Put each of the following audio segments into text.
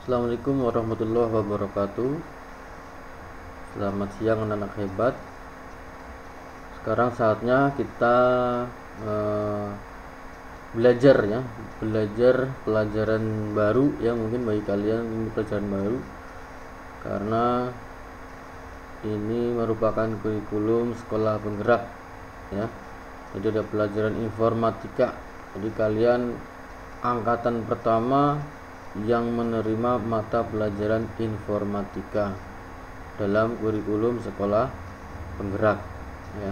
Assalamualaikum warahmatullahi wabarakatuh. Selamat siang anak-anak hebat. Sekarang saatnya kita belajar ya, belajar pelajaran baru yang mungkin bagi kalian ini pelajaran baru karena ini merupakan kurikulum sekolah penggerak ya. Jadi ada pelajaran informatika. Jadi kalian angkatan pertama yang menerima mata pelajaran informatika dalam kurikulum sekolah penggerak ya.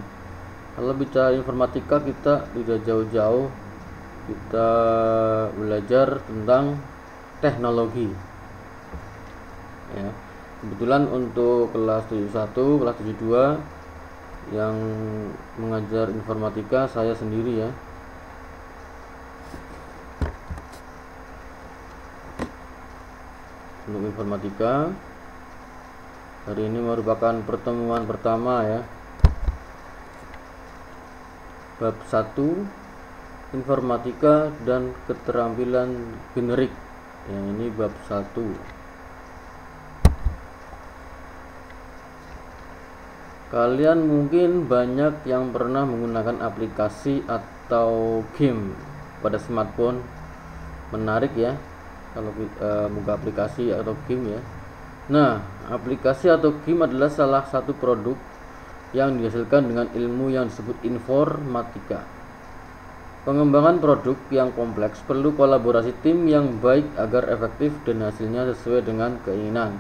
Kalau bicara informatika kita tidak jauh-jauh, kita belajar tentang teknologi ya. Kebetulan untuk kelas 71, kelas 72 yang mengajar informatika saya sendiri ya. Untuk informatika hari ini merupakan pertemuan pertama ya, bab 1 informatika dan keterampilan generik yang ini bab 1. Kalian mungkin banyak yang pernah menggunakan aplikasi atau game pada smartphone. Menarik ya kalau buka aplikasi atau game ya. Nah, aplikasi atau game adalah salah satu produk yang dihasilkan dengan ilmu yang disebut informatika. Pengembangan produk yang kompleks perlu kolaborasi tim yang baik agar efektif dan hasilnya sesuai dengan keinginan.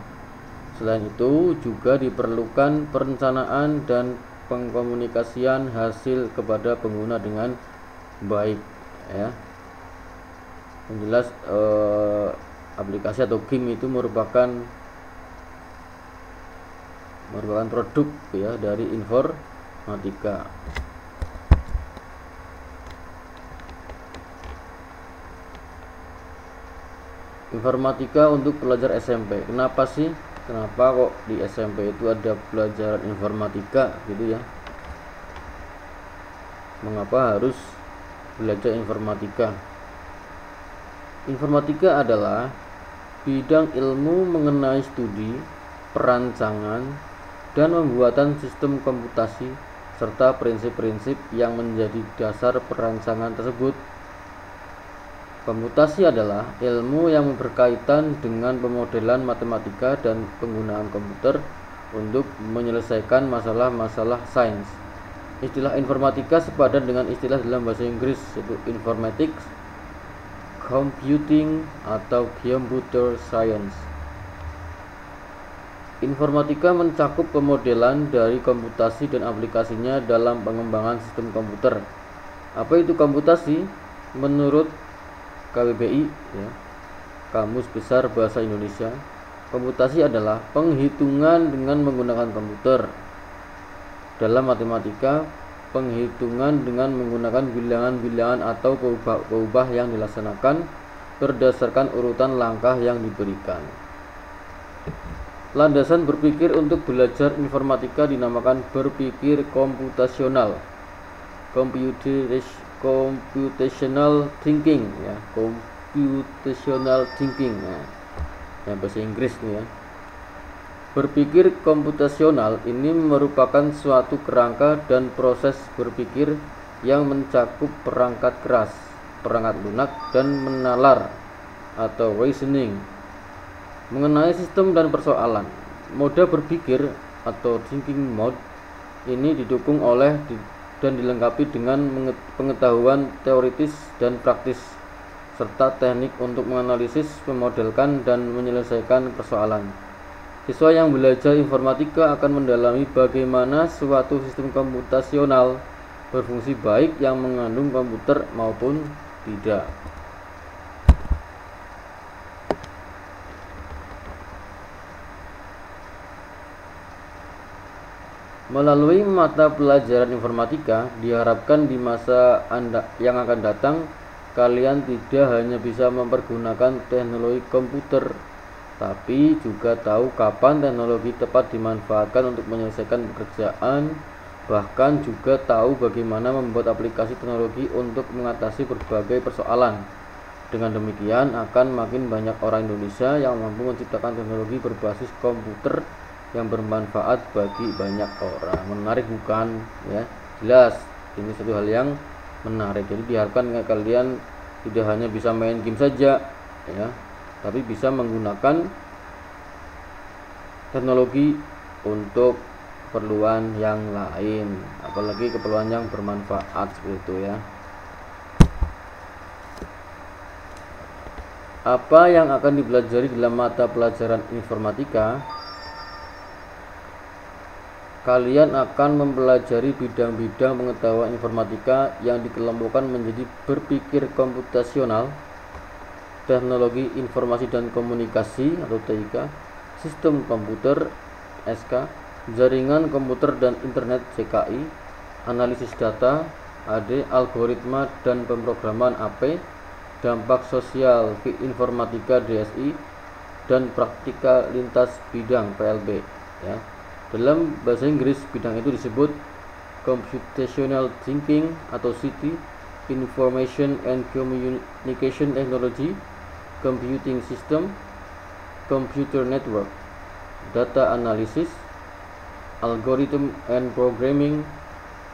Selain itu, juga diperlukan perencanaan dan pengkomunikasian hasil kepada pengguna dengan baik ya. Yang jelas aplikasi atau game itu merupakan produk ya dari informatika. Informatika untuk pelajar SMP. Kenapa sih? Kenapa kok di SMP itu ada pelajaran informatika gitu ya? Mengapa harus belajar informatika? Informatika adalah bidang ilmu mengenai studi, perancangan, dan pembuatan sistem komputasi serta prinsip-prinsip yang menjadi dasar perancangan tersebut. Komputasi adalah ilmu yang berkaitan dengan pemodelan matematika dan penggunaan komputer untuk menyelesaikan masalah-masalah sains. Istilah informatika sepadan dengan istilah dalam bahasa Inggris yaitu informatics, computing atau computer science. Informatika mencakup pemodelan dari komputasi dan aplikasinya dalam pengembangan sistem komputer. Apa itu komputasi? Menurut KBBI ya, Kamus Besar Bahasa Indonesia, komputasi adalah penghitungan dengan menggunakan komputer. Dalam matematika, penghitungan dengan menggunakan bilangan-bilangan atau peubah yang dilaksanakan berdasarkan urutan langkah yang diberikan. Landasan berpikir untuk belajar informatika dinamakan berpikir komputasional, computational thinking ya, computational thinking ya, bahasa Inggris nih ya. Berpikir komputasional ini merupakan suatu kerangka dan proses berpikir yang mencakup perangkat keras, perangkat lunak, dan menalar atau reasoning mengenai sistem dan persoalan. Mode berpikir atau thinking mode ini didukung oleh dan dilengkapi dengan pengetahuan teoritis dan praktis serta teknik untuk menganalisis, memodelkan, dan menyelesaikan persoalan. Siswa yang belajar informatika akan mendalami bagaimana suatu sistem komputasional berfungsi baik yang mengandung komputer maupun tidak. Melalui mata pelajaran informatika, diharapkan di masa yang akan datang, kalian tidak hanya bisa mempergunakan teknologi komputer, tapi juga tahu kapan teknologi tepat dimanfaatkan untuk menyelesaikan pekerjaan, bahkan juga tahu bagaimana membuat aplikasi teknologi untuk mengatasi berbagai persoalan. Dengan demikian akan makin banyak orang Indonesia yang mampu menciptakan teknologi berbasis komputer yang bermanfaat bagi banyak orang. Menarik bukan? Ya, jelas ini satu hal yang menarik. Jadi diharapkan kalian tidak hanya bisa main game saja, ya, tapi bisa menggunakan teknologi untuk keperluan yang lain, apalagi keperluan yang bermanfaat seperti itu ya. Apa yang akan dipelajari dalam mata pelajaran informatika? Kalian akan mempelajari bidang-bidang pengetahuan informatika yang dikelompokkan menjadi berpikir komputasional, teknologi informasi dan komunikasi atau TIK, sistem komputer SK, jaringan komputer dan internet CKI, analisis data AD, algoritma dan pemrograman AP, dampak sosial informatika DSI, dan praktika lintas bidang PLB ya. Dalam bahasa Inggris bidang itu disebut Computational Thinking atau CT, Information and Communication Technology, Computing System, Computer Network, Data Analysis, Algorithm and Programming,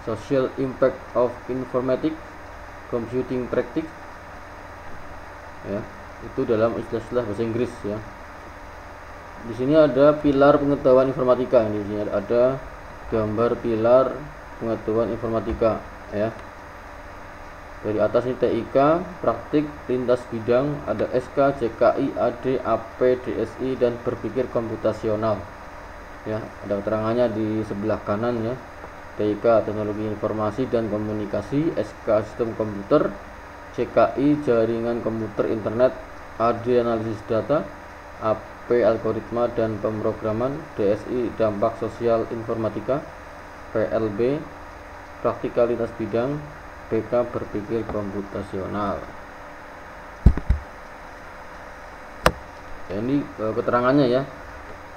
Social Impact of Informatics, Computing Practice ya, itu dalam istilah-istilah bahasa Inggris ya. Di sini ada pilar pengetahuan informatika. Di sini ada gambar pilar pengetahuan informatika ya. Dari atas ini TIK, praktik lintas bidang, ada SK, CKI, AD, AP, DSI dan berpikir komputasional. Ya, ada keterangannya di sebelah kanan ya. TIK teknologi informasi dan komunikasi, SK sistem komputer, CKI jaringan komputer internet, AD analisis data, AP algoritma dan pemrograman, DSI dampak sosial informatika, PLB praktikal lintas bidang, PK berpikir komputasional. Ya, ini keterangannya ya.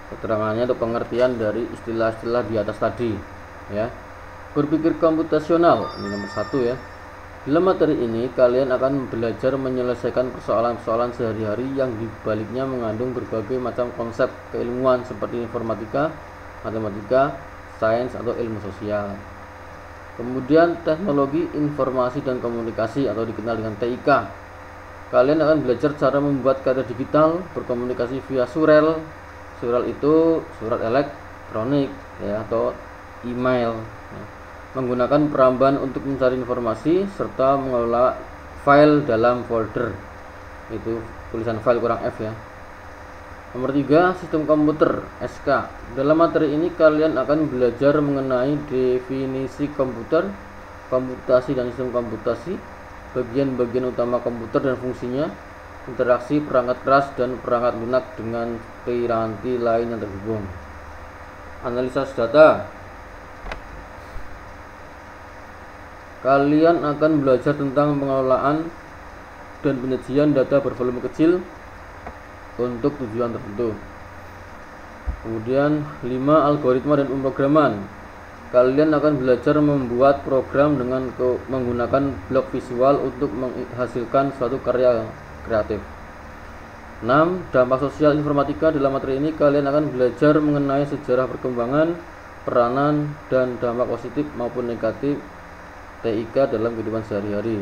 Keterangannya atau pengertian dari istilah-istilah di atas tadi ya. Berpikir komputasional ini nomor 1 ya. Dalam materi ini kalian akan belajar menyelesaikan persoalan-persoalan sehari-hari yang dibaliknya mengandung berbagai macam konsep keilmuan seperti informatika, matematika, sains atau ilmu sosial. Kemudian teknologi informasi dan komunikasi atau dikenal dengan TIK. Kalian akan belajar cara membuat karya digital, berkomunikasi via surel. Surel itu surat elektronik ya, atau email ya. Menggunakan peramban untuk mencari informasi serta mengelola file dalam folder. Itu tulisan file kurang F ya. Nomor 3, sistem komputer SK. Dalam materi ini kalian akan belajar mengenai definisi komputer, komputasi dan sistem komputasi, bagian-bagian utama komputer dan fungsinya, interaksi perangkat keras dan perangkat lunak dengan piranti lain yang terhubung. Analisis data. Kalian akan belajar tentang pengelolaan dan penyajian data bervolume kecil untuk tujuan tertentu. Kemudian 5, algoritma dan pemrograman. Kalian akan belajar membuat program dengan menggunakan blok visual untuk menghasilkan suatu karya kreatif. 6, dampak sosial informatika. Dalam materi ini kalian akan belajar mengenai sejarah perkembangan, peranan dan dampak positif maupun negatif TIK dalam kehidupan sehari-hari.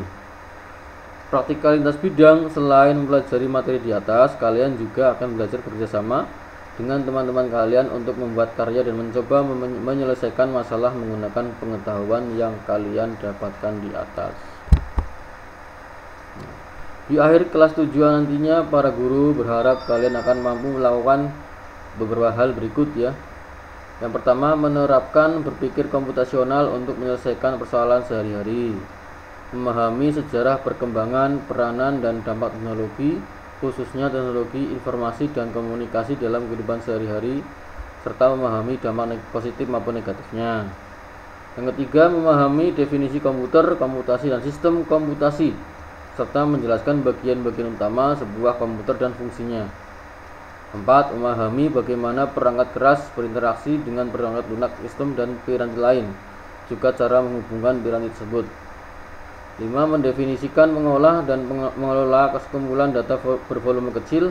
Praktikal lintas bidang. Selain mempelajari materi di atas, kalian juga akan belajar bekerjasama dengan teman-teman kalian untuk membuat karya dan mencoba menyelesaikan masalah menggunakan pengetahuan yang kalian dapatkan di atas. Di akhir kelas tujuan nantinya, para guru berharap kalian akan mampu melakukan beberapa hal berikut ya. Yang pertama, menerapkan berpikir komputasional untuk menyelesaikan persoalan sehari-hari. Memahami sejarah perkembangan, peranan dan dampak teknologi, khususnya teknologi informasi dan komunikasi dalam kehidupan sehari-hari, serta memahami dampak positif maupun negatifnya. Yang ketiga, memahami definisi komputer, komputasi dan sistem komputasi, serta menjelaskan bagian-bagian utama sebuah komputer dan fungsinya. 4, memahami bagaimana perangkat keras berinteraksi dengan perangkat lunak sistem dan piranti lain, juga cara menghubungkan piranti tersebut. 5. Mendefinisikan, mengolah, dan mengelola sekumpulan data bervolume kecil